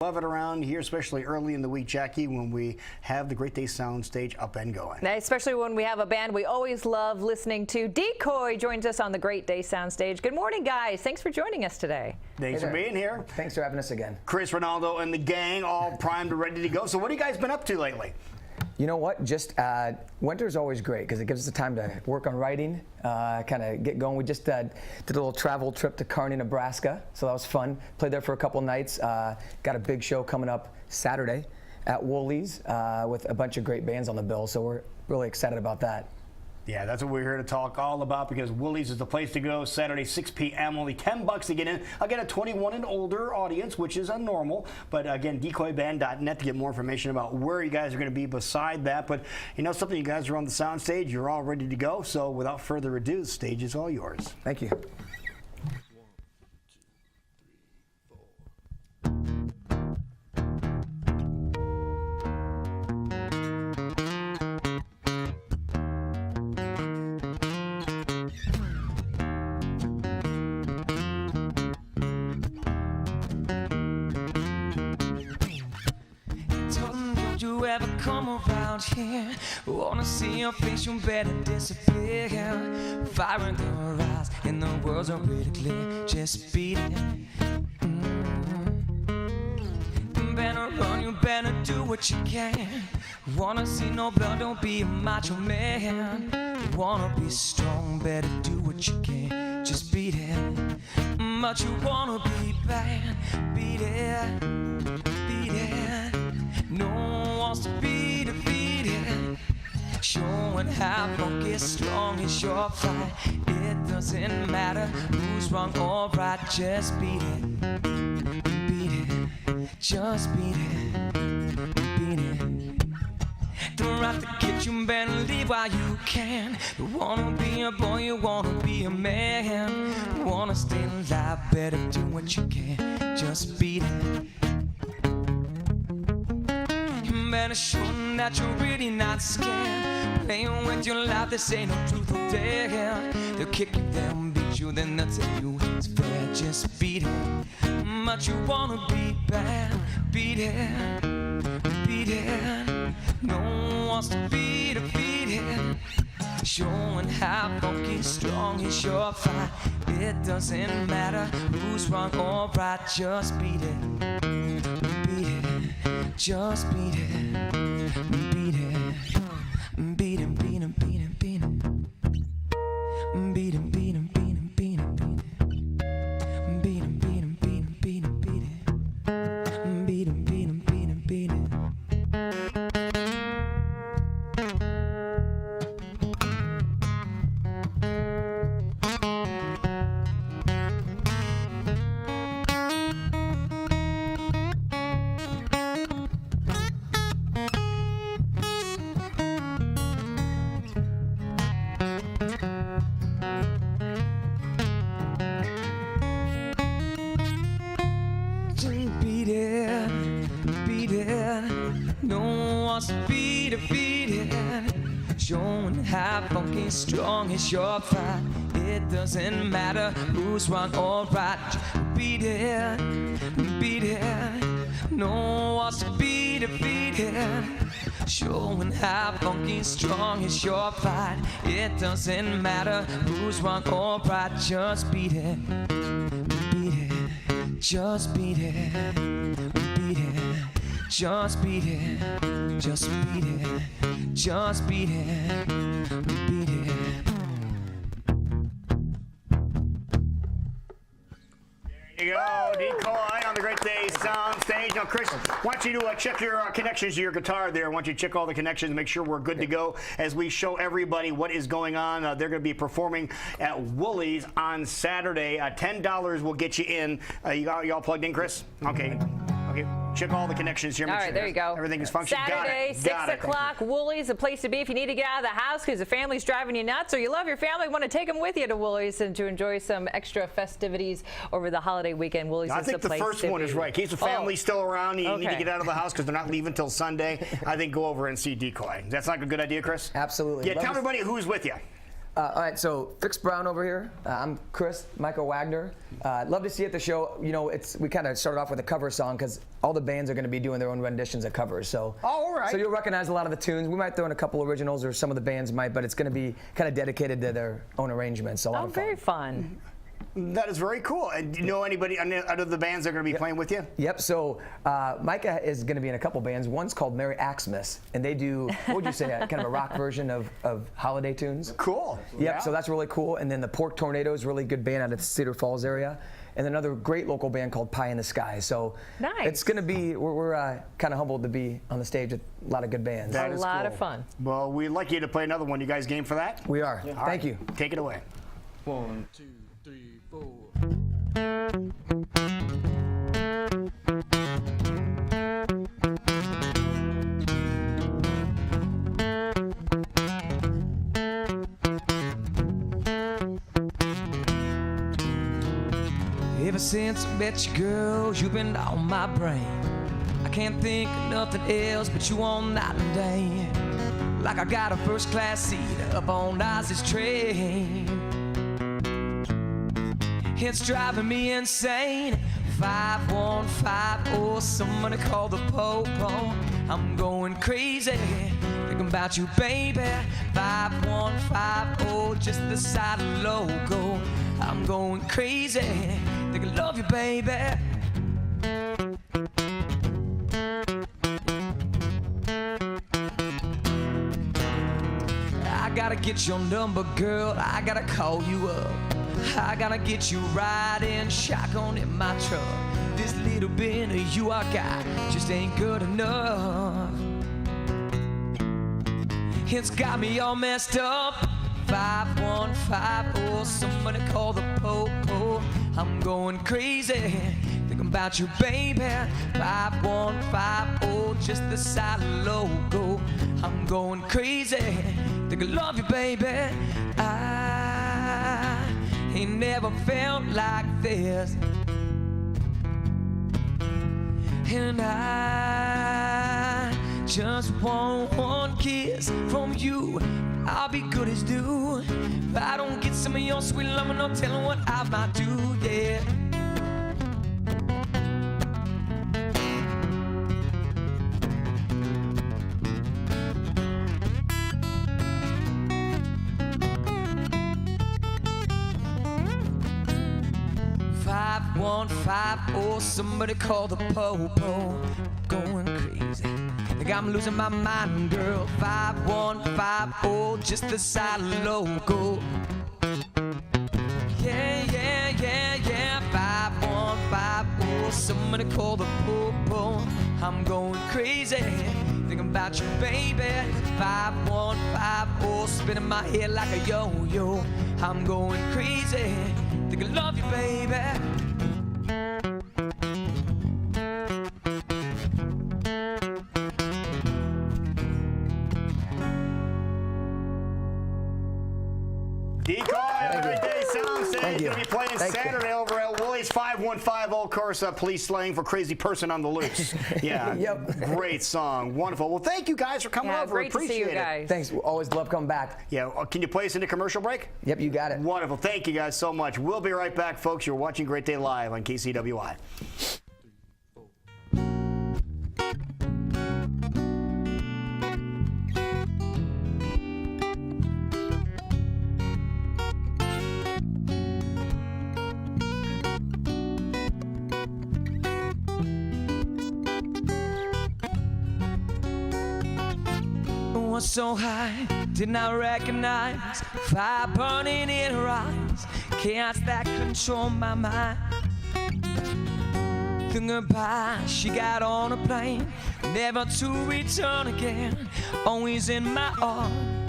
Love it around here, especially early in the week, Jackie, when we have the Great Day Sound stage up and going. Especially when we have a band we always love listening to. Decoy joins us on the Great Day Sound stage. Good morning, guys. Thanks for joining us today. Thanks for being here. Thanks for having us again. Chris, Ronaldo, and the gang all primed and ready to go. So what have you guys been up to lately? You know what? Just winter's always great because it gives us the time to work on writing, kind of get going. We just did a little travel trip to Kearney, Nebraska, so that was fun. Played there for a couple nights. Got a big show coming up Saturday at Woolies with a bunch of great bands on the bill, so we're really excited about that. Yeah, that's what we're here to talk all about because Woolies is the place to go. Saturday, 6 p.m., only $10 to get in. Again, a 21 and older audience, which is normal. But again, decoyband.net to get more information about where you guys are going to be beside that. But you know something, you guys are on the sound stage. You're all ready to go. So without further ado, the stage is all yours. Thank you. You ever come around here? Wanna see your face, you better disappear. Fire in their eyes, and the words are really clear. Just beat it. Better run, you better do what you can. Wanna see no blood, don't be a macho man. Wanna be strong, better do what you can. Just beat it. But you wanna be bad, beat it, beat it. No one wants to be defeated. Showing how funky strong is your fight. It doesn't matter who's wrong or right. Just beat it, beat it. Just beat it, beat it. Throughout the kitchen, better leave while you can. You wanna be a boy, you wanna be a man. You wanna stay alive, better do what you can. Just beat it. Better show them that you're really not scared. Playing with your life, this ain't no truth or dare. They'll kick you down, beat you, then they'll tell you it's fair. Just beat it. But you wanna be bad, beat it, beat it. No one wants to be defeated. Showing how funky strong is your fight. It doesn't matter who's wrong or right. Just beat it, beat it. Just beat it, beat it, beat it, beat it, beat it, beat it, beat it, beat it, beat it, beat it, beat it, beat it, beat it, beat it, beat it, beat it, beat it, beat it, beat it. Beat it, beat it. No one wants to be defeated. Showing how funky strong is your fight. It doesn't matter who's wrong or right. Beat it, beat it. No one wants to be defeated. Showing how funky strong is your fight. It doesn't matter who's wrong or right. Just beat it, beat it. Just beat it, beat it. Just beat it, just beat it. Just beat it, beat it. There you go, Decoy on the Great Day Sound stage. Now, Chris, I want you to check your connections to your guitar there. I want you to check all the connections, make sure we're good to go as we show everybody what is going on. They're going to be performing at Woolies on Saturday. $10 will get you in. You all plugged in, Chris? Okay. Okay. Check all the connections here. All right, there you go. Everything is functioning. Saturday, 6 o'clock, Woolies, a place to be if you need to get out of the house because the family's driving you nuts or you love your family, want to take them with you to Woolies and to enjoy some extra festivities over the holiday weekend. Woolies is the place to be. I think the first one is right. Keeps the family still around. You need to get out of the house because they're not leaving till Sunday. I think go over and see Decoy. That's not a good idea, Chris? Absolutely. Yeah, tell everybody who's with you. All right, so Fix Brown over here. I'm Chris, Michael Wagner. Love to see you at the show. You know, we kind of started off with a cover song because all the bands are going to be doing their own renditions of covers. So, all right. So you'll recognize a lot of the tunes. We might throw in a couple originals, or some of the bands might, but it's going to be kind of dedicated to their own arrangements. So a lot of fun. Very fun. That is very cool. And do you know anybody out of the bands that are going to be playing with you? Yep. So Micah is going to be in a couple bands. One's called Merry Axmas, and they do, what would you say, kind of a rock version of holiday tunes. Cool. Yep. Yeah. So that's really cool. And then the Pork Tornadoes, really good band out of the Cedar Falls area. And another great local band called Pie in the Sky. So nice. It's going to be, we're kind of humbled to be on the stage with a lot of good bands. That A is lot cool. of fun. Well, we'd like you to play another one. You guys game for that? We are. All Thank right. you. Take it away. 1, 2, 3, 4. Ever since I met you, girl, you've been on my brain. I can't think of nothing else but you all night and day. Like I got a first-class seat up on Ozzy's train. It's driving me insane. 5150, somebody call the po-po. I'm going crazy, thinking about you, baby. 5150, just the side of logo. I'm going crazy, thinking love you, baby. I gotta get your number, girl. I gotta call you up. I gotta get you riding shotgun in my truck. This little bit of you I got just ain't good enough. It's got me all messed up. 5150, somebody call the po-po. I'm going crazy, thinking about you, baby. 5150, just the side logo. I'm going crazy, thinking love you, baby. I ain't never felt like this, and I just want one kiss from you. I'll be good as new. If I don't get some of your sweet loving, no telling what I might do, yeah. Oh, somebody call the po-po. Going crazy, think I'm losing my mind, girl. 5150, just the side logo. Yeah, yeah, yeah, yeah. 5150, somebody call the po-po. I'm going crazy, thinking about you, baby. 5150, spinning my head like a yo-yo. I'm going crazy, thinking love you, baby. Decoy, every day sound stage. Thank you. Going to be playing Thank you. Saturday over at Willie's 5150, of course, police slang for crazy person on the loose. Yeah, Yep. Great song, wonderful. Well, thank you guys for coming Yeah, over. great to Appreciate see you it. guys. Thanks. We always love coming back. Yeah, can you play us into commercial break? Yep, you got it. Wonderful. Thank you guys so much. We'll be right back, folks. You're watching Great Day Live on KCWI. Was so high, did not recognize fire burning in her eyes. Chaos that control my mind. Thinking goodbye, she got on a plane, never to return again. Always in my arms,